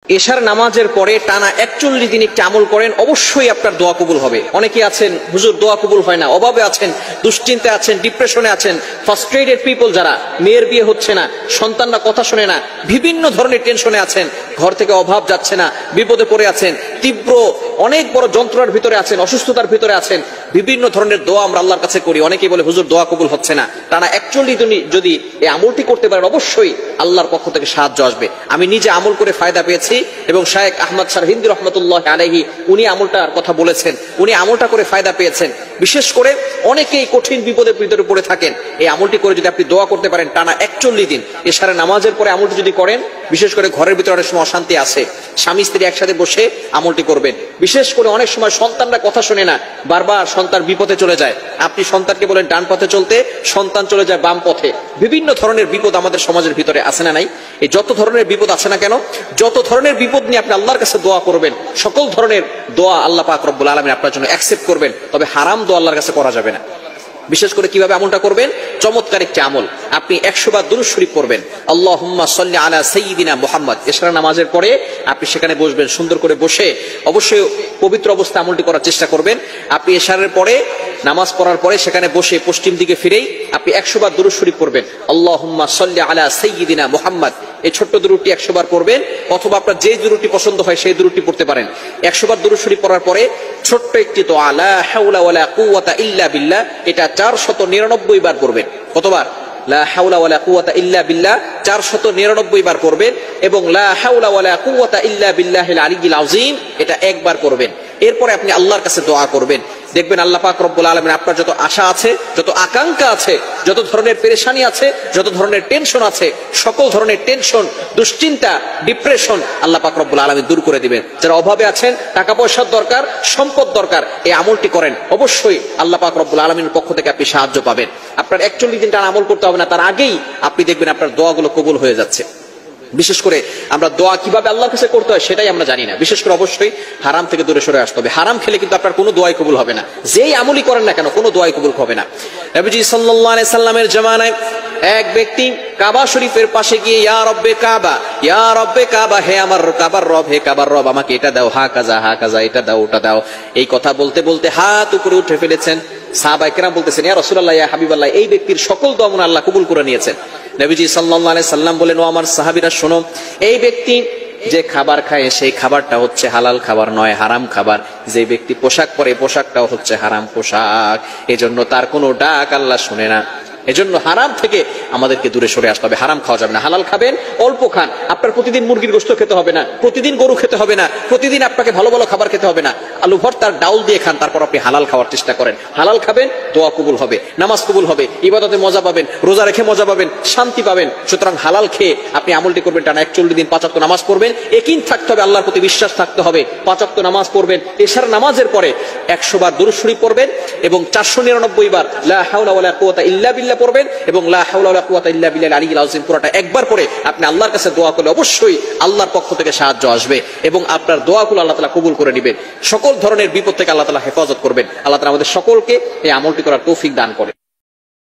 এশার নামাজের পরে টানা 41 দিন একটি আমল করেন, অবশ্যই আপনার দোয়া কবুল হবে। অনেকে আছেন হুজুর দোয়া কবুল হয় না, অভাবে আছেন, দুশ্চিন্তায় আছেন, ডিপ্রেশনে আছেন, ফ্রাস্ট্রেটেড পিপল যারা, মেয়ের বিয়ে হচ্ছে না, সন্তানরা কথা শোনে না, বিভিন্ন ধরনের টেনশনে আছেন, ঘর থেকে অভাব যাচ্ছে না, বিপদে পড়ে আছেন, তীব্র অনেক বড় যন্ত্রণার ভিতরে আছেন, অসুস্থতার ভিতরে আছেন, বিভিন্ন ধরনের দোয়া আমরা আল্লাহর কাছে করি। অনেকেই বলে হুজুর দোয়া কবুল হচ্ছে না। টানা 41 দিন যদি এই আমলটি করতে পারেন, অবশ্যই আল্লাহর পক্ষ থেকে সাহায্য আসবে। আমি নিজে আমল করে ফায়দা পেয়েছি এবং শায়েখ আহমদ সারহিন্দি রহমতুল্লাহ আলাইহি উনি আমলটার কথা বলেছেন, উনি আমলটা করে ফায়দা পেয়েছেন। বিশেষ করে অনেকেই কঠিন বিপদের ভিতরে পড়ে থাকেন, এই আমলটি করে যদি আপনি দোয়া করতে পারেন টানা 41 দিন, এশারের নামাজের পরে আমলটি যদি করেন, বিশেষ করে ঘরের ভিতরে অনেক সময় অশান্তি আছে, স্বামী স্ত্রী একসাথে বসে আমলটি করবেন। বিশেষ করে অনেক সময় সন্তানরা কথা শোনে না, বারবার সন্তান বিপথে চলে যায়, আপনি সন্তানকে বলেন ডান পথে চলতে, সন্তান চলে যায় বাম পথে। বিভিন্ন ধরনের বিপদ আমাদের সমাজের ভিতরে আছে না নাই? এই যত ধরনের বিপদ আছে না কেন, যত ধরনের বিপদ নিয়ে আপনি আল্লাহর কাছে দোয়া করবেন, সকল ধরনের দোয়া আল্লাহ পাক রব্বুল আলামিন আপনার জন্য অ্যাকসেপ্ট করবেন। তবে হারাম দোয়া আল্লাহর কাছে করা যাবে না। বিশেষ করে কিভাবে আমলটা করবেন, চমৎকার একটি আমল, আপনি 100 বার দুরূদ শরীফ পড়বেন, আল্লাহুম্মা সাল্লি আলা সাইয়্যিদিনা মুহাম্মদ। এশার নামাজের পরে আপনি সেখানে বসবেন, সুন্দর করে বসে অবশ্যই পবিত্র অবস্থায় আমলটি করার চেষ্টা করবেন। আপনি এশারের পরে নামাজ পড়ার পরে সেখানে বসে পশ্চিম দিকে ফিরেই আপনি 100 বার দুরূদ শরীফ পড়বেন, আল্লাহুম্মা সাল্লি আলা সাইয়্যিদিনা মুহাম্মদ। এই ছোট্ট দুরূদটি 100 বার পড়বেন, অথবা আপনার যে দুরূদটি পছন্দ হয় সেই দুরূদটি পড়তে পারেন। 100 বার দুরূদ শরীফ পড়ার পরে ছোট্ট একটি দোয়া, লা হাওলা ওয়ালা কুওয়াতা ইল্লা বিল্লাহ, এটা 499 বার পড়বেন। কতবার? লা হাওলা ওয়ালা কুওয়াতা ইল্লা বিল্লাহ 499 বার পড়বেন। এবং লা হাওলা ওয়ালা কুওয়াতা ইল্লা বিল্লাহিল আলিয়্যিল আযীম, এটা একবার পড়বেন। এরপরে আপনি আল্লাহর কাছে দোয়া করবেন। দেখবেন আল্লাহ পাক রব্বুল আলামিন আপনার যত আশা আছে, যত আকাঙ্ক্ষা আছে, যত ধরনের পেরেশানি আছে, যত ধরনের টেনশন আছে, সকল ধরনের টেনশন, দুশ্চিন্তা, ডিপ্রেশন আল্লাহ পাক রব্বুল আলামিন দূর করে দিবেন। যারা অভাবে আছেন, টাকা পয়সার দরকার, সম্পদ দরকার, এই আমলটি করেন, অবশ্যই আল্লাহ পাক রব্বুল আলামিনের পক্ষ থেকে আপনি সাহায্য পাবেন। আপনার 41 দিন টানা আমল করতে হবে না, তার আগেই আপনি দেখবেন আপনার দোয়াগুলো কবুল হয়ে যাচ্ছে। বিশেষ করে আমরা দোয়া কিভাবে আল্লাহর কাছে করতে হয় সেটাই আমরা জানি না। বিশেষ করে অবশ্যই হারাম থেকে দূরে সরে আসতে হবে। হারাম খেলে কিন্তু আপনার কোনো দোয়াই কবুল হবে না, যেই আমলই করেন না কেন কোনো দোয়াই কবুল হবে না। নবীজি সাল্লাল্লাহু আলাইহি সাল্লামের জামানায় এক ব্যক্তি কাবা শরীফের পাশে গিয়ে ইয়া রব্বে কাবা, ইয়া রব্বে কাবা, হে আমার কাবার রব, হে কাবার রব, আমাকে এটা দাও, হা কাজা, এটা দাও, ওটা দাও, এই কথা বলতে বলতে হাত উপরে উঠে ফেলেছেন। সাহাবায়ে কেরাম বলতেছেন, ইয়া রাসূলুল্লাহ, ইয়া হাবিবাল্লাহ, এই ব্যক্তির সকল দোয়া মনে আল্লাহ কবুল করে নিয়েছেন। নবীজি সাল্লাল্লাহু আলাইহি সাল্লাম বলেন, ও আমার সাহাবীরা শোনো, এই ব্যক্তি যে খাবার খায় সেই খাবারটা হচ্ছে হালাল খাবার নয়, হারাম খাবার। যে ব্যক্তি পোশাক পরে পোশাকটাও হচ্ছে হারাম পোশাক, এজন্য তার কোনো ডাক আল্লাহ শুনে না। এজন্য হারাম থেকে আমাদেরকে দূরে সরে আসতে হবে। হারাম খাওয়া যাবে না। হালাল খাবেন, অল্প খান। আপনার প্রতিদিন মুরগির গোশত খেতে হবে না, প্রতিদিন গরু খেতে হবে না, প্রতিদিন আপনাকে ভালো ভালো খাবার খেতে হবে না। আলু ভর্তার ডাউল দিয়ে খান, তারপর আপনি হালাল খাওয়ার চেষ্টা করেন। হালাল খাবেন, দোয়া কবুল হবে, নামাজ কবুল হবে, ইবাদতে মজা পাবেন, রোজা রেখে মজা পাবেন, শান্তি পাবেন। সুতরাং হালাল খেয়ে আপনি আমলটি করবেন, টানা 41 দিন 5 ওয়াক্ত নামাজ পড়বেন। ইয়াকিন থাকতে হবে, আল্লাহর প্রতি বিশ্বাস থাকতে হবে। 5 ওয়াক্ত নামাজ পড়বেন, এশার নামাজের পরে 100 বার দুরূদ শরীফ পড়বেন এবং 499 বার লা হাওলা ওয়ালা কুওয়াতা ইল্লা বিল্লাহ পড়বেন এবং লা হাওলা ওয়ালা কুওয়াতা ইল্লা বিল্লাহিল আলিয়্যিল আযীম পুরোটা একবার পড়ে আপনি আল্লাহর কাছে দোয়া করলে অবশ্যই আল্লাহর পক্ষ থেকে সাহায্য আসবে এবং আপনার দোয়াগুলো আল্লাহ তাআলা কবুল করে নেবেন। সকল ধরনের বিপদ থেকে আল্লাহ তাআলা হেফাজত করবেন। আল্লাহ তাআলা আমাদের সকলকে এই আমলটি করার তৌফিক দান করেন।